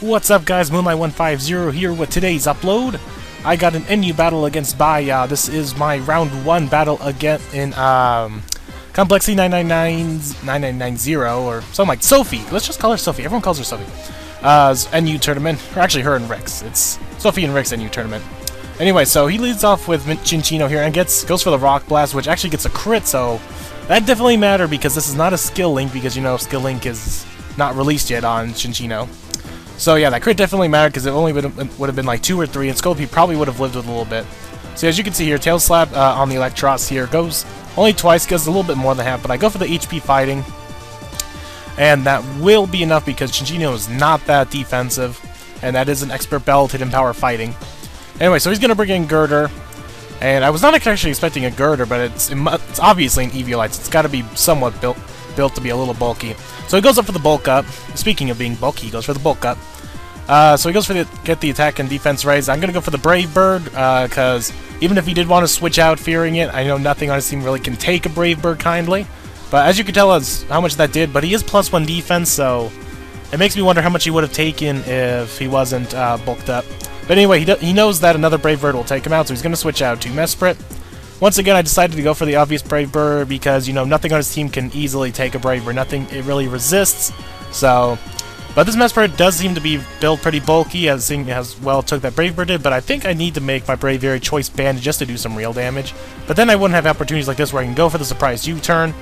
What's up guys, Moonlight150 here with today's upload. I got an NU battle against Biyahhhh. This is my round 1 battle again in Complexity 9990 or something like Sofie. Let's just call her Sofie. Everyone calls her Sofie. NU tournament, or actually her and Rick's. It's Sofie and Rick's NU tournament. Anyway, so he leads off with Chinchino here and goes for the Rock Blast, which actually gets a crit, so that definitely mattered because this is not a skill link, because you know skill link is not released yet on Chinchino. So yeah, that crit definitely mattered because it only would have been like 2 or 3, and Scorpy probably would have lived with a little bit. So as you can see here, Tail Slap on the Electros here goes only twice, goes a little bit more than half, but I go for the HP fighting, and that will be enough because Chinchino is not that defensive, and that is an expert belt hidden power fighting. Anyway, so he's gonna bring in Girder, and I was not actually expecting a Girder, but it's obviously an Eviolite. It's got to be somewhat built to be a little bulky. So he goes up for the bulk up. Speaking of being bulky, he goes for the bulk up. So he goes for get the attack and defense raise. I'm gonna go for the Brave Bird because even if he did want to switch out fearing it, I know nothing on his team really can take a Brave Bird kindly. But as you can tell, as how much that did. But he is +1 defense, so it makes me wonder how much he would have taken if he wasn't bulked up. But anyway, he knows that another Brave Bird will take him out, so he's gonna switch out to Mesprit. Once again, I decided to go for the obvious Brave Bird because, you know, nothing on his team can easily take a Brave Bird. Nothing, it really resists. So, but this Mesprit does seem to be built pretty bulky, as well took that Brave Bird did, but I think I need to make my Braviary Choice Bandit just to do some real damage. But then I wouldn't have opportunities like this where I can go for the surprise U-turn.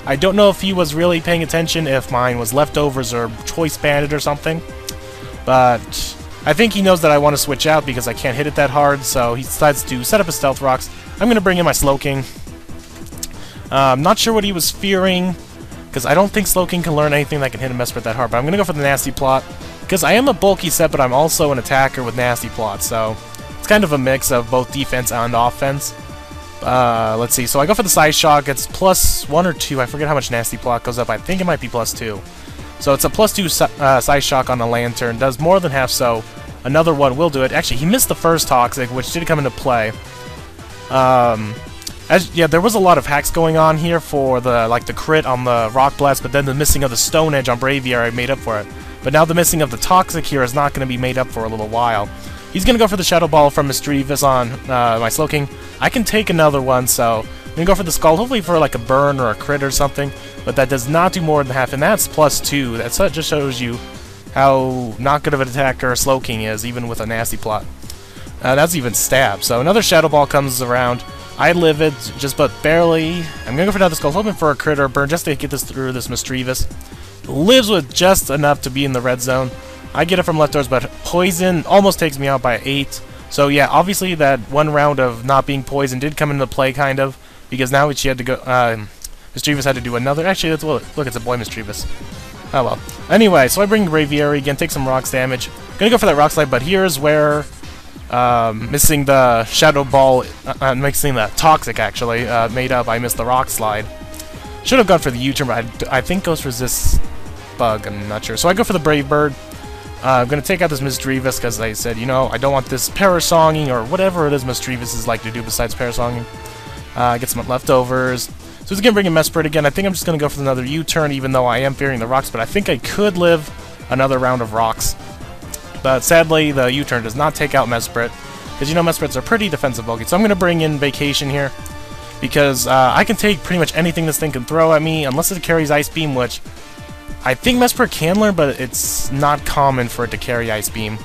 I don't know if he was really paying attention, if mine was Leftovers or Choice Bandit or something. But I think he knows that I want to switch out because I can't hit it that hard, so he decides to set up his Stealth Rocks. I'm going to bring in my Slowking. I'm not sure what he was fearing, because I don't think Slowking can learn anything that can hit a Mesprit that hard, but I'm going to go for the Nasty Plot, because I am a bulky set, but I'm also an attacker with Nasty Plot, so it's kind of a mix of both defense and offense. Let's see, so I go for the Side Shock. It's +1 or 2, I forget how much Nasty Plot goes up, I think it might be +2. So it's a +2 Side Shock on the Lantern, does more than half, so another one will do it. Actually, he missed the first Toxic, which did come into play. Yeah, there was a lot of hacks going on here for the crit on the Rock Blast, but then the missing of the Stone Edge on Braviary made up for it. But now the missing of the Toxic here is not going to be made up for a little while. He's going to go for the Shadow Ball from Mischievous on my Slowking. I can take another one, so I'm going to go for the Skull, hopefully for like a burn or a crit or something, but that does not do more than half, and that's +2. That just shows you how not good of an attacker Slowking is, even with a Nasty Plot. That's even Stab. So another Shadow Ball comes around. I live it, just but barely. I'm gonna go for another Skull, hoping for a crit or a burn just to get this through this Mischievous. Lives with just enough to be in the red zone. I get it from Leftovers, but Poison almost takes me out by 8. So yeah, obviously that one round of not being poisoned did come into play, kind of, because now she had to go. Mischievous had to do another. Actually, look, it's a boy Mischievous. Oh well. Anyway, so I bring Braviary again, take some rocks damage. Gonna go for that Rock Slide, but here's where missing the Shadow Ball, mixing the Toxic actually, made up. I missed the Rock Slide. Should have gone for the U-turn, but I think Ghost resists Bug, I'm not sure. So I go for the Brave Bird. I'm gonna take out this Mischievous because I said, you know, I don't want this Parasonging or whatever it is Mischievous is like to do besides Parasonging. Get some Leftovers. So he's gonna bring in Mesprit again. I think I'm just gonna go for another U-turn, even though I am fearing the rocks, but I think I could live another round of rocks. But sadly, the U-turn does not take out Mesprit, because you know Mesprits are pretty defensive bulky. So I'm gonna bring in Vacation here, because I can take pretty much anything this thing can throw at me, unless it carries Ice Beam, which I think Mesprit can learn, but it's not common for it to carry Ice Beam.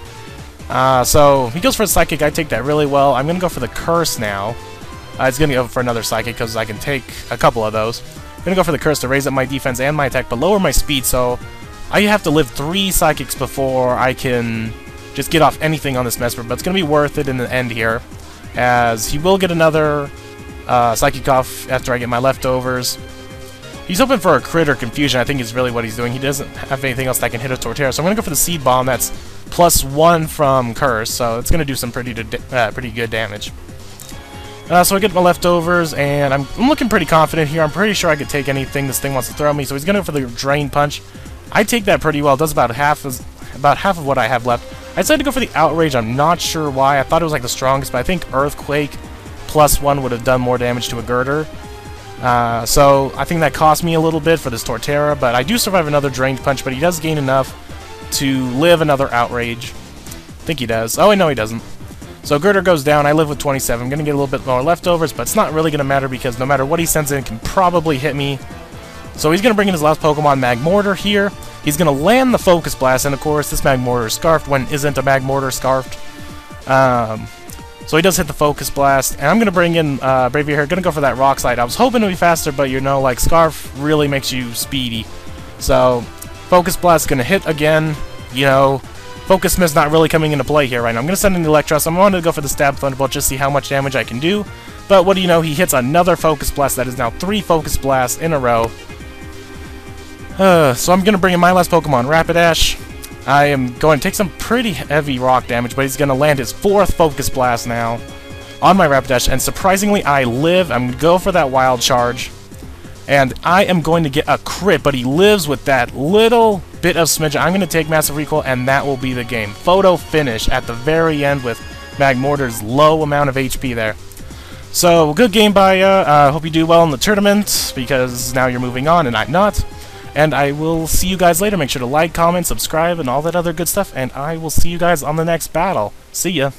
So he goes for a Psychic. I take that really well. I'm gonna go for the Curse now. It's going to go for another Psychic because I can take a couple of those. I'm going to go for the Curse to raise up my defense and my attack, but lower my speed, so I have to live 3 Psychics before I can just get off anything on this Mesprit, but it's going to be worth it in the end here, as he will get another Psychic off after I get my Leftovers. He's hoping for a crit or confusion, I think is really what he's doing. He doesn't have anything else that can hit a Torterra, so I'm going to go for the Seed Bomb. That's +1 from Curse, so it's going to do some pretty good damage. So I get my Leftovers, and I'm looking pretty confident here. I'm pretty sure I could take anything this thing wants to throw at me, so he's going to go for the Drain Punch. I take that pretty well. It does about half of what I have left. I decided to go for the Outrage. I'm not sure why. I thought it was like the strongest, but I think Earthquake +1 would have done more damage to a Girder. So I think that cost me a little bit for this Torterra, but I do survive another Drain Punch, but he does gain enough to live another outrage. I think he does. Oh, no, he doesn't. So Girder goes down. I live with 27. I'm going to get a little bit more leftovers, but it's not really going to matter because no matter what he sends in, it can probably hit me. So he's going to bring in his last Pokemon, Magmortar, here. He's going to land the Focus Blast, and of course, this Magmortar is Scarfed when isn't a Magmortar Scarfed. So he does hit the Focus Blast, and I'm going to bring in Bravia here. Going to go for that Rock Slide. I was hoping to be faster, but you know, like, Scarf really makes you speedy. So Focus Blast is going to hit again. You know, Focus Mist not really coming into play here right now. I'm going to send in the Electros. I'm going to go for the Stab Thunderbolt, just see how much damage I can do. But what do you know, he hits another Focus Blast. That is now 3 Focus Blasts in a row. So I'm going to bring in my last Pokemon, Rapidash. I am going to take some pretty heavy rock damage, but he's going to land his 4th Focus Blast now on my Rapidash. And surprisingly, I live. I'm going to go for that Wild Charge. And I am going to get a crit, but he lives with that little bit of smidge. I'm going to take Massive Recoil, and that will be the game. Photo finish at the very end with Magmortar's low amount of HP there. So, good game by you. Hope you do well in the tournament, because now you're moving on, and I'm not. And I will see you guys later. Make sure to like, comment, subscribe, and all that other good stuff. And I will see you guys on the next battle. See ya.